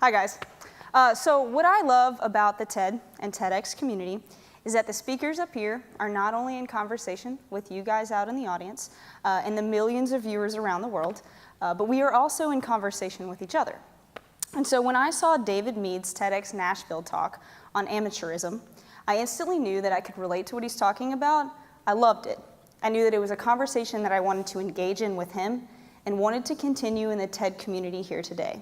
Hi guys. So what I love about the TED and TEDx community is that the speakers up here are not only in conversation with you guys out in the audience and the millions of viewers around the world, but we are also in conversation with each other. And so when I saw David Mead's TEDx Nashville talk on amateurism, I instantly knew that I could relate to what he's talking about. I loved it. I knew that it was a conversation that I wanted to engage in with him and wanted to continue in the TED community here today.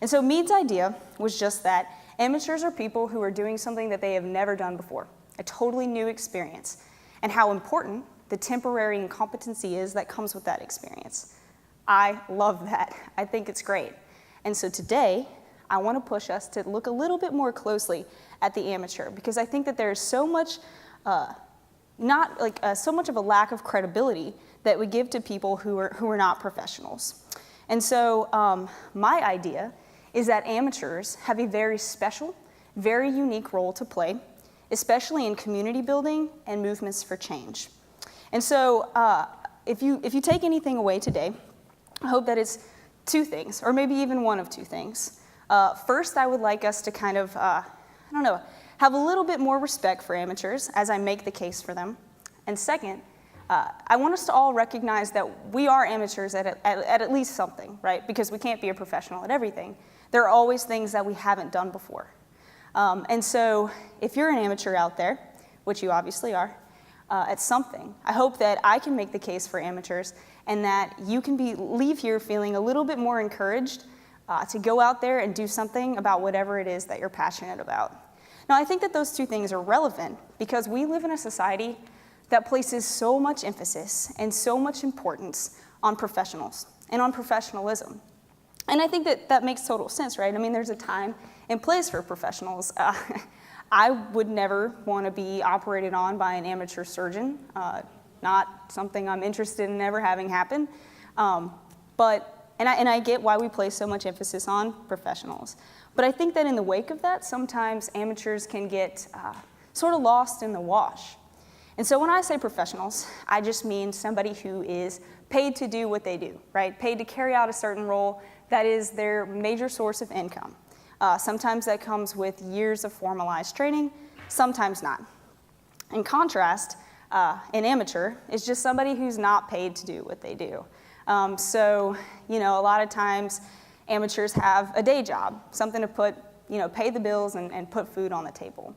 And so Mead's idea was just that amateurs are people who are doing something that they have never done before, a totally new experience, and how important the temporary incompetency is that comes with that experience. I love that. I think it's great. And so today, I want to push us to look a little bit more closely at the amateur, because I think that there's so much, so much of a lack of credibility that we give to people who are not professionals. And so my idea is that amateurs have a very special, very unique role to play, especially in community building and movements for change. And so if you take anything away today, I hope that it's two things, or maybe even one of two things. First, I would like us to kind of, have a little bit more respect for amateurs as I make the case for them. And second, I want us to all recognize that we are amateurs at least something, right? Because we can't be a professional at everything. There are always things that we haven't done before. And so if you're an amateur out there, which you obviously are, at something, I hope that I can make the case for amateurs and that you can leave here feeling a little bit more encouraged to go out there and do something about whatever it is that you're passionate about. Now, I think that those two things are relevant because we live in a society that places so much emphasis and so much importance on professionals and on professionalism. And I think that makes total sense, right? I mean, there's a time and place for professionals. I would never want to be operated on by an amateur surgeon, not something I'm interested in ever having happen. And I get why we place so much emphasis on professionals. But I think that in the wake of that, sometimes amateurs can get sort of lost in the wash. And so when I say professionals, I just mean somebody who is paid to do what they do, right? Paid to carry out a certain role that is their major source of income. Sometimes that comes with years of formalized training, sometimes not. In contrast, an amateur is just somebody who's not paid to do what they do. So, a lot of times amateurs have a day job, something to pay the bills and put food on the table.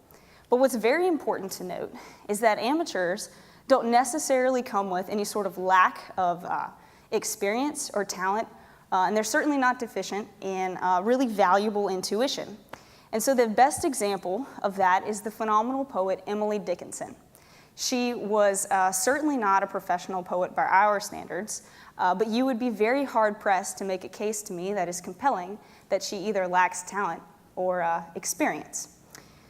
But what's very important to note is that amateurs don't necessarily come with any sort of lack of experience or talent, and they're certainly not deficient in really valuable intuition. And so the best example of that is the phenomenal poet Emily Dickinson. She was certainly not a professional poet by our standards, but you would be very hard-pressed to make a case to me that is compelling that she either lacks talent or experience.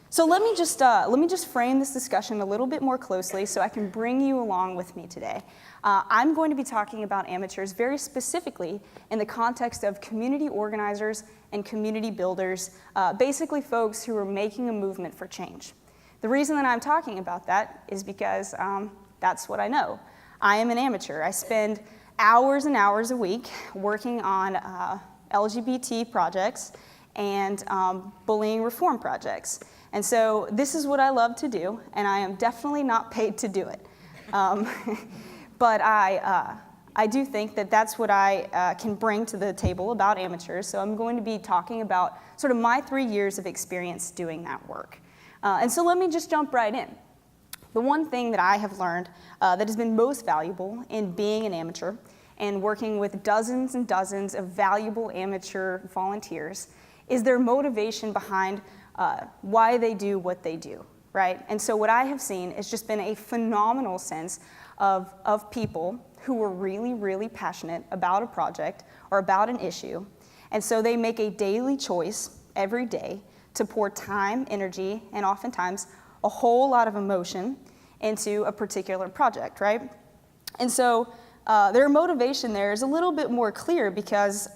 So let me just frame this discussion a little bit more closely so I can bring you along with me today. I'm going to be talking about amateurs very specifically in the context of community organizers and community builders, basically folks who are making a movement for change. The reason that I'm talking about that is because that's what I know. I am an amateur. I spend hours and hours a week working on LGBT projects and bullying reform projects. And so this is what I love to do, and I am definitely not paid to do it. But I do think that that's what I can bring to the table about amateurs, so I'm going to be talking about sort of my 3 years of experience doing that work. And so let me just jump right in. The one thing that I have learned that has been most valuable in being an amateur and working with dozens and dozens of valuable amateur volunteers is their motivation behind why they do what they do, right? And so what I have seen has just been a phenomenal sense of people who are really, really passionate about a project or about an issue. And so they make a daily choice every day to pour time, energy, and oftentimes a whole lot of emotion into a particular project, right? And so their motivation there is a little bit more clear because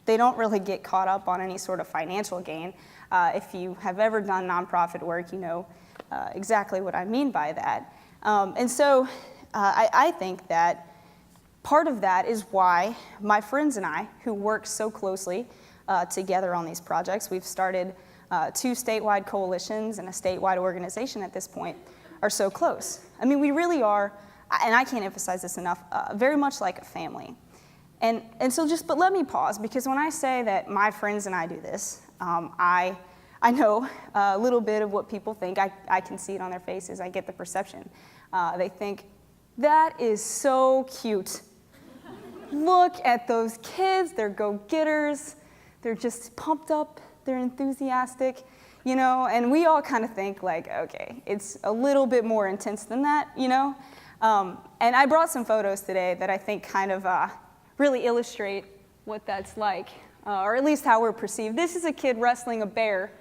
they don't really get caught up on any sort of financial gain. If you have ever done nonprofit work, you know exactly what I mean by that. And so I think that part of that is why my friends and I, who work so closely together on these projects. We've started 2 statewide coalitions, and a statewide organization at this point are so close. I mean, we really are, and I can't emphasize this enough, very much like a family. And so but let me pause, because when I say that my friends and I do this, I know a little bit of what people think. I can see it on their faces. I get the perception. They think, that is so cute. Look at those kids. They're go-getters. They're just pumped up. They're enthusiastic, you know? And we all kind of think like, okay, it's a little bit more intense than that, you know? And I brought some photos today that I think kind of really illustrate what that's like, or at least how we're perceived. This is a kid wrestling a bear.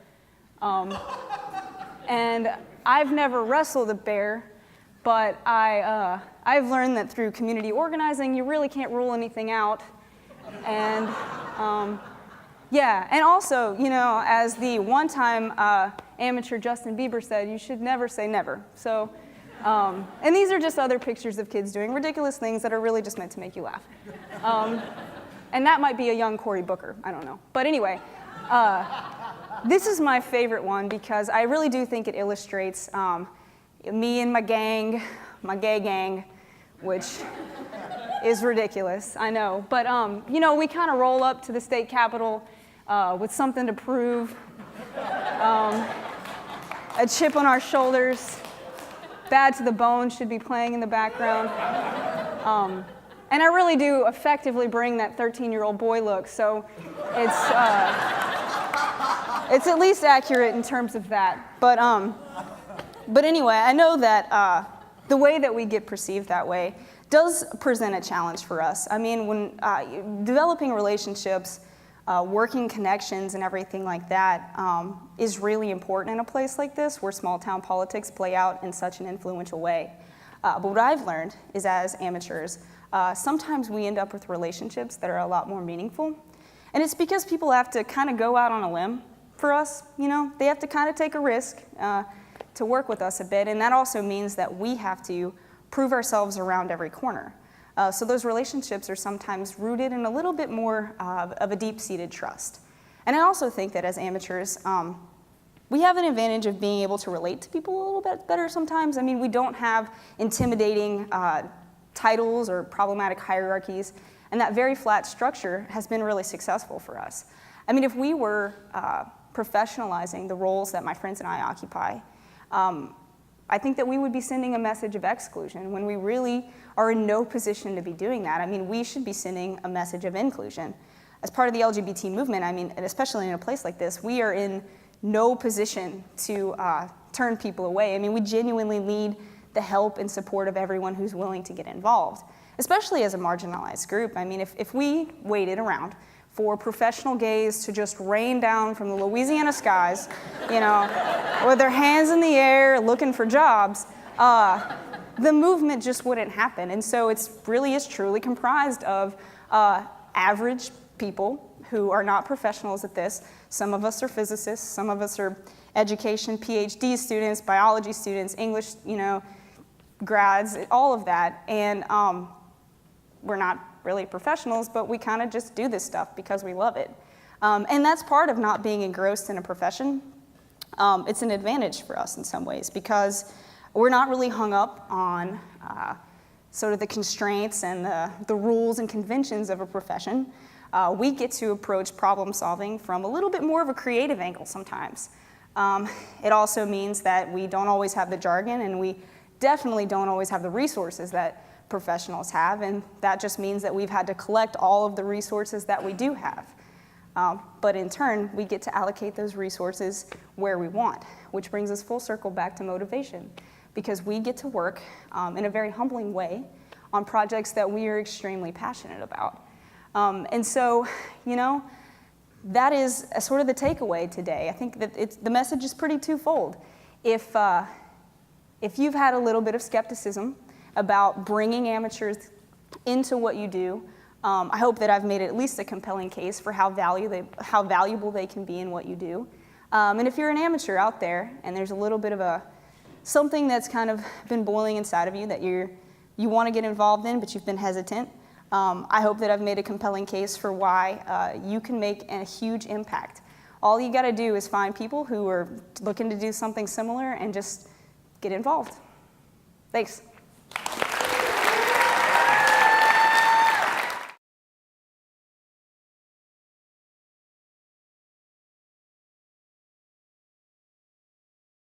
And I've never wrestled a bear, but I've learned that through community organizing, you really can't rule anything out. And yeah, and also, you know, as the one-time amateur Justin Bieber said, you should never say never. So, and these are just other pictures of kids doing ridiculous things that are really just meant to make you laugh. And that might be a young Cory Booker, I don't know. But anyway, this is my favorite one because I really do think it illustrates me and my gang, my gay gang, which is ridiculous, I know. But, you know, we kind of roll up to the state capitol with something to prove, a chip on our shoulders, Bad to the Bone should be playing in the background. And I really do effectively bring that 13-year-old boy look, so it's at least accurate in terms of that. But anyway, I know that the way that we get perceived that way does present a challenge for us. I mean, when developing relationships, working connections and everything like that is really important in a place like this where small town politics play out in such an influential way. But what I've learned is as amateurs, sometimes we end up with relationships that are a lot more meaningful. And it's because people have to kind of go out on a limb for us, you know? They have to kind of take a risk to work with us a bit, and that also means that we have to prove ourselves around every corner. So those relationships are sometimes rooted in a little bit more of a deep-seated trust. And I also think that as amateurs, we have an advantage of being able to relate to people a little bit better sometimes. I mean, we don't have intimidating titles or problematic hierarchies, and that very flat structure has been really successful for us. I mean, if we were professionalizing the roles that my friends and I occupy, I think that we would be sending a message of exclusion when we really are in no position to be doing that. I mean, we should be sending a message of inclusion. As part of the LGBT movement, I mean, and especially in a place like this, we are in no position to turn people away. I mean, we genuinely need the help and support of everyone who's willing to get involved, especially as a marginalized group. I mean, if we waited around for professional gays to just rain down from the Louisiana skies, you know, with their hands in the air looking for jobs, the movement just wouldn't happen. And so it really is truly comprised of average people who are not professionals at this. Some of us are physicists, some of us are education, PhD students, biology students, English, you know, grads, all of that. And we're not really professionals, but we kind of just do this stuff because we love it. And that's part of not being engrossed in a profession. It's an advantage for us in some ways because we're not really hung up on sort of the constraints and the rules and conventions of a profession. We get to approach problem solving from a little bit more of a creative angle sometimes. It also means that we don't always have the jargon, and we definitely don't always have the resources that professionals have, and that just means that we've had to collect all of the resources that we do have. But in turn, we get to allocate those resources where we want, which brings us full circle back to motivation, because we get to work in a very humbling way on projects that we are extremely passionate about. And so, you know, that is sort of the takeaway today. I think that the message is pretty twofold. If you've had a little bit of skepticism about bringing amateurs into what you do, I hope that I've made at least a compelling case for how valuable they can be in what you do. And if you're an amateur out there and there's a little bit of something that's kind of been boiling inside of you that you want to get involved in, but you've been hesitant, I hope that I've made a compelling case for why you can make a huge impact. All you gotta do is find people who are looking to do something similar and just get involved. Thanks.